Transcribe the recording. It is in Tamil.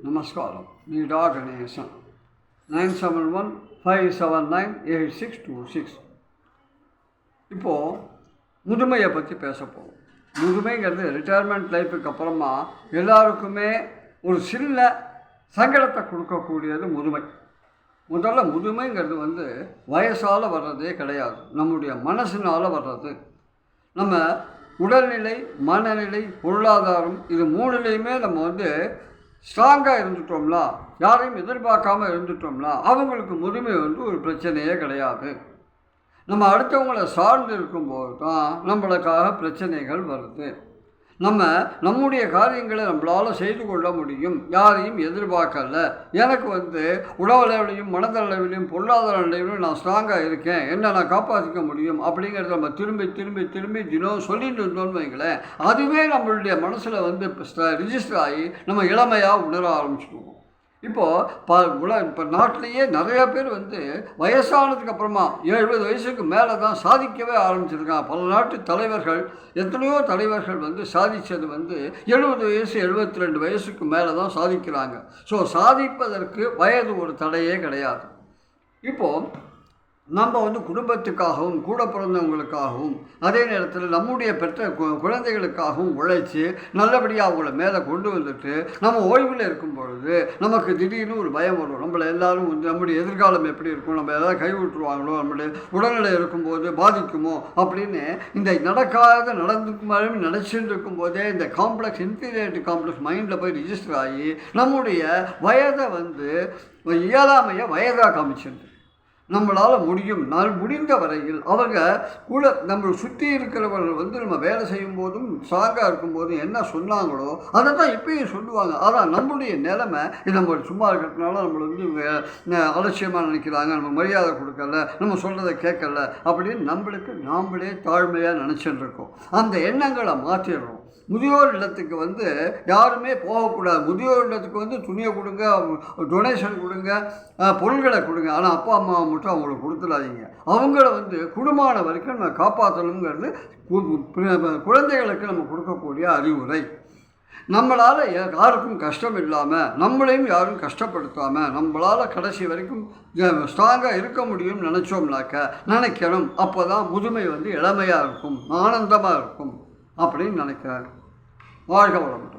நமஸ்காரம். நீடா கணேசன். 9715798626. இப்போது முதுமையை பற்றி பேச போகிறோம். முதுமைங்கிறது ரிட்டையர்மெண்ட் லைஃபுக்கு அப்புறமா எல்லாருக்குமே ஒரு சின்ன சங்கடத்தை கொடுக்கக்கூடியது முதுமை. முதல்ல முதுமைங்கிறது வயசால் வர்றதே கிடையாது, நம்முடைய மனசினால் வர்றது. நம்ம உடல்நிலை, மனநிலை, பொருளாதாரம், இது மூணுலேயுமே நம்ம ஸ்ட்ராங்காக இருந்துட்டோம்னா, யாரையும் எதிர்பார்க்காமல் இருந்துட்டோம்னா அவங்களுக்கு முதுமை ஒரு பிரச்சனையே கிடையாது. நம்ம அடுத்தவங்களை சார்ந்து இருக்கும்போது தான் நம்மளுக்காக பிரச்சனைகள் வருது. நம்முடைய காரியங்களை நம்மளால் செய்து கொள்ள முடியும், யாரையும் எதிர்பார்க்கல. எனக்கு உடலளவிலையும் மனதளவிலையும் பொருளாதார நிலையிலும் நான் ஸ்ட்ராங்காக இருக்கேன், என்ன நான் காப்பாற்றிக்க முடியும் அப்படிங்கிறத நம்ம திரும்பி திரும்பி திரும்பி தினம் சொல்லிட்டு இருந்தோம்னு வைங்களேன், அதுவே நம்மளுடைய மனசில் ரிஜிஸ்டர் ஆகி நம்ம இளமையாக உணர ஆரம்பிச்சுக்குவோம். இப்போ நாட்டிலேயே நிறையா பேர் வயசானதுக்கு அப்புறமா 70 வயசுக்கு மேலே தான் சாதிக்கவே ஆரம்பிச்சிருக்காங்க. பல நாட்டு தலைவர்கள், எத்தனையோ தலைவர்கள் சாதித்தது 70 வயசு 72 வயசுக்கு மேலே தான் சாதிக்கிறாங்க. ஸோ சாதிப்பதற்கு வயது ஒரு தடையே கிடையாது. இப்போது நம்ம குடும்பத்துக்காகவும் கூட பிறந்தவங்களுக்காகவும் அதே நேரத்தில் நம்முடைய பெற்ற குழந்தைகளுக்காகவும் உழைச்சி நல்லபடியாக அவங்கள மேலே கொண்டு வந்துட்டு நம்ம ஓய்வில் இருக்கும் பொழுது நமக்கு திடீர்னு ஒரு பயம் வரும். நம்மளை எல்லாரும் நம்முடைய எதிர்காலம் எப்படி இருக்கும், நம்ம எதாவது கைவிட்டுருவாங்களோ, நம்மளுடைய உடல்நிலை இருக்கும்போது பாதிக்குமோ அப்படின்னு இந்த நடந்துக்குமாறு நினச்சிட்டு இருக்கும்போதே இந்த காம்ப்ளெக்ஸ், இன்ஃபீரியாரிட்டி காம்ப்ளெக்ஸ் மைண்டில் போய் ரிஜிஸ்டர் ஆகி நம்முடைய வயதை இயலாமையை வயதாக காமிச்சிருந்து நம்மளால் முடியும், முடிந்த வரையில் அவங்க கூட நம்ம சுற்றி இருக்கிறவர்கள் நம்ம வேலை செய்யும் போதும் ஸ்ட்ராங்காக இருக்கும்போதும் என்ன சொன்னாங்களோ அதை தான் இப்பயும் சொல்லுவாங்க. அதான் நம்முடைய நிலைமை. இது நம்ம சும்மா இருக்கிறதுனால நம்மளை அலட்சியமாக நினைக்கிறாங்க, நம்ம மரியாதை கொடுக்கல, நம்ம சொல்கிறத கேட்கல அப்படின்னு நம்மளுக்கு நாம்ளே தாழ்மையாக நினச்சிட்டு இருக்கோம். அந்த எண்ணங்களை மாற்றிடுறோம். முதியோர் இல்லத்துக்கு யாருமே போகக்கூடாது. முதியோர் இல்லத்துக்கு துணியை கொடுங்க, டொனேஷன் கொடுங்க, பொருள்களை கொடுங்க, ஆனால் அப்பா அம்மா மட்டும் அவங்களுக்கு கொடுத்துடாதீங்க. அவங்கள குடும்பமான வரைக்கும் நம்ம காப்பாற்றணுங்கிறது குழந்தைகளுக்கு நம்ம கொடுக்கக்கூடிய அறிவுரை. நம்மளால் யாருக்கும் கஷ்டம் இல்லாமல், நம்மளையும் யாரும் கஷ்டப்படுத்தாமல், நம்மளால் கடைசி வரைக்கும் ஸ்ட்ராங்காக இருக்க முடியும்னு நினைக்கணும். அப்போ தான் முதுமை இளமையாக இருக்கும், ஆனந்தமாக இருக்கும் அப்படின்னு நினைக்கிறேன். வாழ்க வளமுடன்.